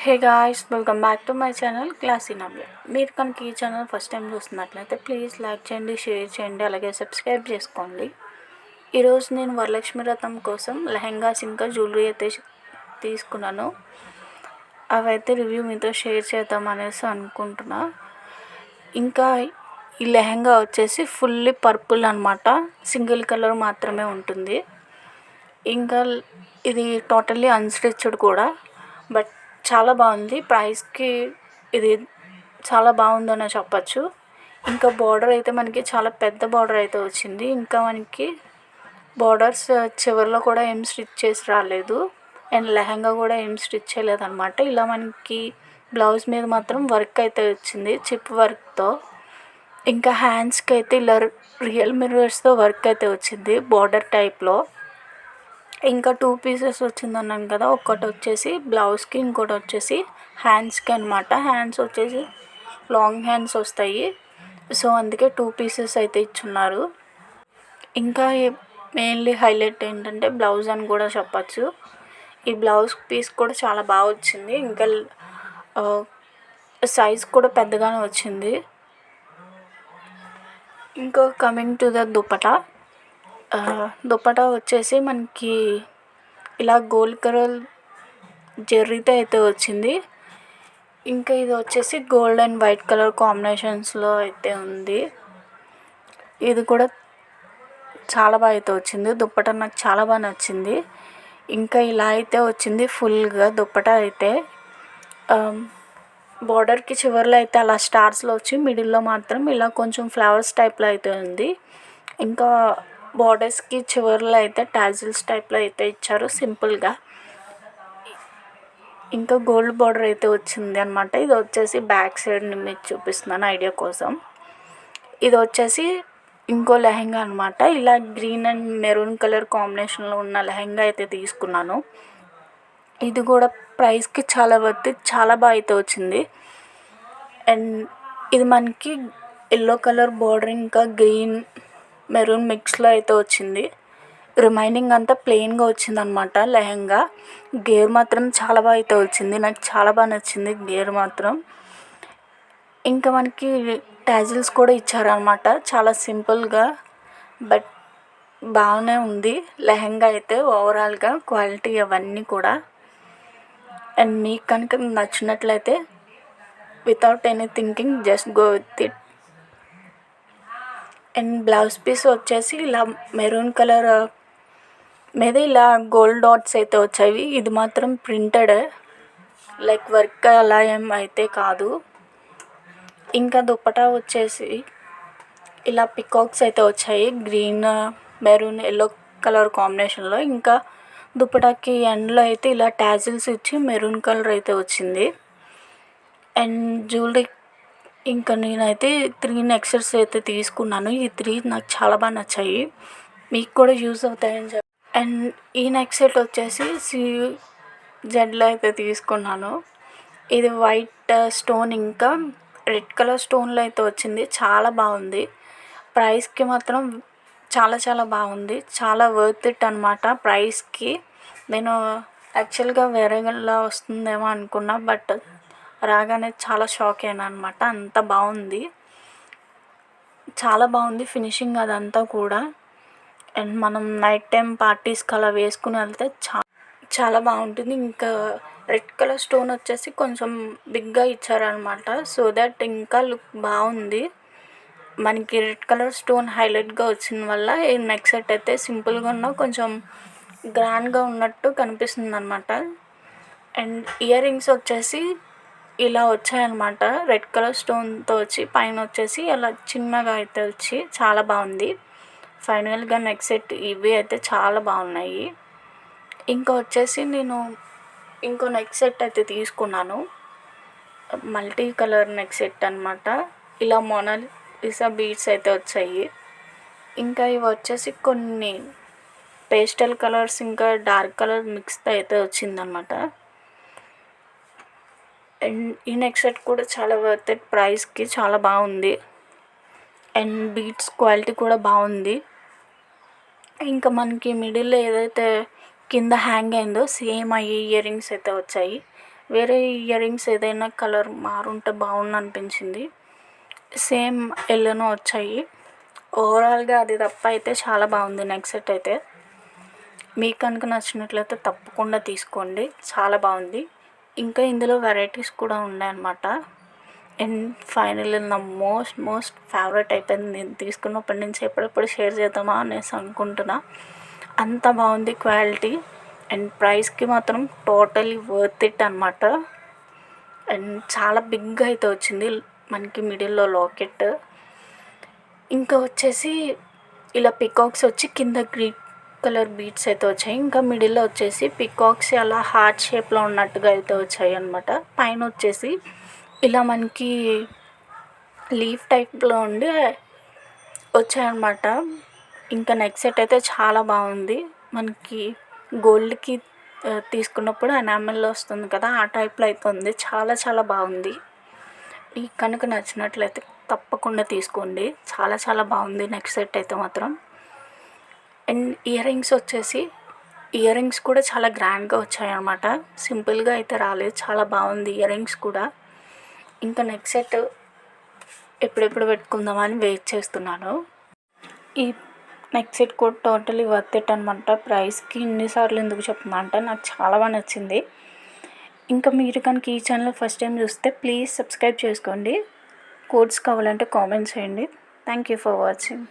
Hey guys, welcome back to my channel Classy Navya. మీరు కనుక ఈ ఛానల్ ఫస్ట్ టైం చూస్తున్నట్లయితే ప్లీజ్ లైక్ చేయండి, షేర్ చేయండి, అలాగే సబ్స్క్రైబ్ చేసుకోండి. ఈరోజు నేను వరలక్ష్మి వ్రతం కోసం లెహెంగాస్ ఇంకా జ్యువెలరీ అయితే తీసుకున్నాను. అవైతే రివ్యూ మీతో షేర్ చేద్దాం అనేసి అనుకుంటున్నా. ఇంకా ఈ లెహెంగా వచ్చేసి ఫుల్లీ పర్పుల్ అనమాట, సింగిల్ కలర్ మాత్రమే ఉంటుంది. ఇంకా ఇది టోటల్లీ అన్స్టిచ్డ్ కూడా, బట్ చాలా బాగుంది. ప్రైస్కి ఇది చాలా బాగుందనే చెప్పచ్చు. ఇంకా బార్డర్ అయితే మనకి చాలా పెద్ద బార్డర్ అయితే వచ్చింది. ఇంకా మనకి బార్డర్స్ చివరిలో కూడా ఏం స్టిచ్ చేసి రాలేదు, అండ్ లెహంగా కూడా ఏం స్టిచ్ చేయలేదన్నమాట. ఇలా మనకి బ్లౌజ్ మీద మాత్రం వర్క్ అయితే వచ్చింది, చిప్ వర్క్తో. ఇంకా హ్యాండ్స్కి అయితే ఇలా రియల్ మిర్రర్స్తో వర్క్ అయితే వచ్చింది బార్డర్ టైప్లో. ఇంకా 2 పీసెస్ వచ్చిందన్నాను కదా, ఒకటి వచ్చేసి బ్లౌజ్కి, ఇంకోటి వచ్చేసి హ్యాండ్స్కి అనమాట. హ్యాండ్స్ వచ్చేసి లాంగ్ హ్యాండ్స్ వస్తాయి, సో అందుకే 2 పీసెస్ అయితే ఇచ్చున్నారు. ఇంకా మెయిన్లీ హైలైట్ ఏంటంటే బ్లౌజ్ అని కూడా చెప్పచ్చు. ఈ బ్లౌజ్ పీస్ కూడా చాలా బాగా వచ్చింది. ఇంకా సైజ్ కూడా పెద్దగానే వచ్చింది. ఇంకా కమింగ్ టు ద దుపటా వచ్చేసి మనకి ఇలా గోల్డ్ కలర్ జెర్రీతో అయితే వచ్చింది. ఇంకా ఇది వచ్చేసి గోల్డ్ అండ్ వైట్ కలర్ కాంబినేషన్స్లో అయితే ఉంది. ఇది కూడా చాలా బాగా అయితే వచ్చింది. దుప్పటా నాకు చాలా బాగా నచ్చింది. ఇంకా ఇలా అయితే వచ్చింది ఫుల్గా దుప్పటా అయితే. బార్డర్కి చివరిలో అయితే అలా స్టార్స్లో వచ్చి మిడిల్లో మాత్రం ఇలా కొంచెం ఫ్లవర్స్ టైప్లో అయితే ఉంది. ఇంకా బార్డర్స్కి చివరిలో అయితే టాజిల్స్ టైప్లో అయితే ఇచ్చారు సింపుల్గా. ఇంకా గోల్డ్ బార్డర్ అయితే వచ్చింది అనమాట. ఇది వచ్చేసి బ్యాక్ సైడ్ మీకు చూపిస్తున్నాను ఐడియా కోసం. ఇది వచ్చేసి ఇంకో లెహంగా అనమాట. ఇలా గ్రీన్ అండ్ మెరూన్ కలర్ కాంబినేషన్లో ఉన్న లెహంగా అయితే తీసుకున్నాను. ఇది కూడా ప్రైస్కి చాలా వర్త్, చాలా బాగా అయితే వచ్చింది. అండ్ ఇది మనకి ఎల్లో కలర్ బార్డర్ ఇంకా గ్రీన్ మెరూన్ మిక్స్లో అయితే వచ్చింది. రిమైనింగ్ అంతా ప్లెయిన్గా వచ్చిందనమాట లెహంగా. గేర్ మాత్రం చాలా బాగా అయితే వచ్చింది, నాకు చాలా బాగా నచ్చింది గేర్ మాత్రం. ఇంకా మనకి టాజిల్స్ కూడా ఇచ్చారనమాట, చాలా సింపుల్గా బట్ బాగానే ఉంది లెహంగా అయితే. ఓవరాల్గా క్వాలిటీ అవన్నీ కూడా. అండ్ మీకు కనుక నచ్చినట్లయితే without any thinking just go with it. And blouse piece వచ్చేసి ఇలా మెరూన్ కలర్ మీద ఇలా గోల్డ్ డాట్స్ అయితే వచ్చాయి. ఇది మాత్రం ప్రింటెడ్, లైక్ వర్క్ అలా ఏం అయితే కాదు. ఇంకా దుప్పటా వచ్చేసి ఇలా పికాక్స్ అయితే వచ్చాయి, గ్రీన్ మెరూన్ ఎల్లో కలర్ కాంబినేషన్లో. ఇంకా దుప్పటాకి ఎండ్లో అయితే ఇలా టాజిల్స్ ఇచ్చి మెరూన్ కలర్ అయితే వచ్చింది. అండ్ జ్యువెలరీ ఇంకా నేనైతే 3 నెక్లెసెస్ అయితే తీసుకున్నాను. ఈ 3 నాకు చాలా బాగా నచ్చాయి, మీకు కూడా యూజ్ అవుతాయని చెప్పి. అండ్ ఈ నెక్ సెట్ వచ్చేసి CZలో అయితే తీసుకున్నాను. ఇది వైట్ స్టోన్ ఇంకా రెడ్ కలర్ స్టోన్లో అయితే వచ్చింది, చాలా బాగుంది. ప్రైస్కి మాత్రం చాలా చాలా బాగుంది, చాలా వర్త్ ఇట్ అనమాట ప్రైస్కి. నేను యాక్చువల్గా వేరేలా వస్తుందేమో అనుకున్నా, బట్ రాగానే చాలా షాక్ అయినా అనమాట, అంత బాగుంది, చాలా బాగుంది ఫినిషింగ్ అదంతా కూడా. అండ్ మనం నైట్ టైం పార్టీస్కి అలా వేసుకుని వెళ్తే చాలా బాగుంటుంది. ఇంకా రెడ్ కలర్ స్టోన్ వచ్చేసి కొంచెం బిగ్గా ఇచ్చారనమాట, సో దట్ ఇంకా లుక్ బాగుంది. మనకి రెడ్ కలర్ స్టోన్ హైలైట్గా వచ్చిన వల్ల ఈ నెక్ సెట్ అయితే సింపుల్గా ఉన్న కొంచెం గ్రాండ్గా ఉన్నట్టు కనిపిస్తుంది అనమాట. అండ్ ఇయర్ రింగ్స్ వచ్చేసి ఇలా వచ్చాయన్నమాట, రెడ్ కలర్ స్టోన్తో వచ్చి పైన వచ్చేసి అలా చిన్నగా అయితే వచ్చి చాలా బాగుంది. ఫైనల్గా నెక్ సెట్ ఇవి అయితే చాలా బాగున్నాయి. ఇంకా వచ్చేసి నేను ఇంకో నెక్ సెట్ అయితే తీసుకున్నాను, మల్టీ కలర్ నెక్ సెట్ అనమాట. ఇలా మొనాలిసా బీడ్స్ అయితే వచ్చాయి. ఇంకా ఇవి వచ్చేసి కొన్ని పేస్టల్ కలర్స్ ఇంకా డార్క్ కలర్ మిక్స్తో అయితే వచ్చిందనమాట. అండ్ ఈ నెక్ సెట్ కూడా చాలా వర్త్ ఇట్, ప్రైస్కి చాలా బాగుంది. అండ్ బీడ్స్ క్వాలిటీ కూడా బాగుంది. ఇంకా మనకి మిడిల్లో ఏదైతే కింద హ్యాంగ్ అయిందో సేమ్ అయ్యి ఇయర్ రింగ్స్ అయితే వచ్చాయి. వేరే ఇయర్ రింగ్స్ ఏదైనా కలర్ మారుంటే బాగుండు అనిపించింది. సేమ్ ఎల్లోనే వచ్చాయి. ఓవరాల్గా అది తప్ప అయితే చాలా బాగుంది నెక్ సెట్ అయితే. మీకు కనుక నచ్చినట్లయితే తప్పకుండా తీసుకోండి, చాలా బాగుంది. ఇంకా ఇందులో వెరైటీస్ కూడా ఉన్నాయన్నమాట. అండ్ ఫైనల్లీ నా మోస్ట్ ఫేవరెట్ అయిపోయింది. నేను తీసుకున్నప్పటి నుంచి ఎప్పుడెప్పుడు షేర్ చేద్దామా అనేసి అనుకుంటున్నా. అంత బాగుంది క్వాలిటీ అండ్ ప్రైస్కి మాత్రం టోటలీ వర్త్ ఇట్ అనమాట. అండ్ చాలా బిగ్గా అయితే వచ్చింది మనకి మిడిల్లో లాకెట్. ఇంకా వచ్చేసి ఇలా పికాక్స్ వచ్చి కింద గ్రీన్ కలర్ బీడ్స్ అయితే వచ్చాయి. ఇంకా మిడిల్లో వచ్చేసి పికాక్స్ అలా హార్ట్ షేప్లో ఉన్నట్టుగా అయితే వచ్చాయి అనమాట. పైన వచ్చేసి ఇలా మనకి లీఫ్ టైప్లో ఉండి వచ్చాయన్నమాట. ఇంకా నెక్ సెట్ అయితే చాలా బాగుంది. మనకి గోల్డ్కి తీసుకున్నప్పుడు ఎనామెల్లో వస్తుంది కదా, ఆ టైప్లో అయితే ఉంది. చాలా బాగుంది. మీకు కనుక నచ్చినట్లయితే తప్పకుండా తీసుకోండి. చాలా బాగుంది నెక్ సెట్ అయితే మాత్రం. అండ్ ఇయర్ రింగ్స్ వచ్చేసి ఇయర్ రింగ్స్ కూడా చాలా గ్రాండ్గా వచ్చాయన్నమాట. సింపుల్గా అయితే రాలేదు, చాలా బాగుంది ఇయర్ రింగ్స్ కూడా. ఇంకా నెక్ సెట్ ఎప్పుడెప్పుడు పెట్టుకుందామని వెయిట్ చేస్తున్నాను. ఈ నెక్ సెట్ కూడా టోటలీ వర్త్ ఇట్ అనమాట. ప్రైస్కి ఇన్నిసార్లు ఎందుకు చెప్తున్నా అంటే నాకు చాలా బాగా నచ్చింది. ఇంకా మీరు కనుక ఈ ఛానల్ ఫస్ట్ టైం చూస్తే ప్లీజ్ సబ్స్క్రైబ్ చేసుకోండి. కోడ్స్ కావాలంటే కామెంట్స్ చేయండి. Thank you for watching.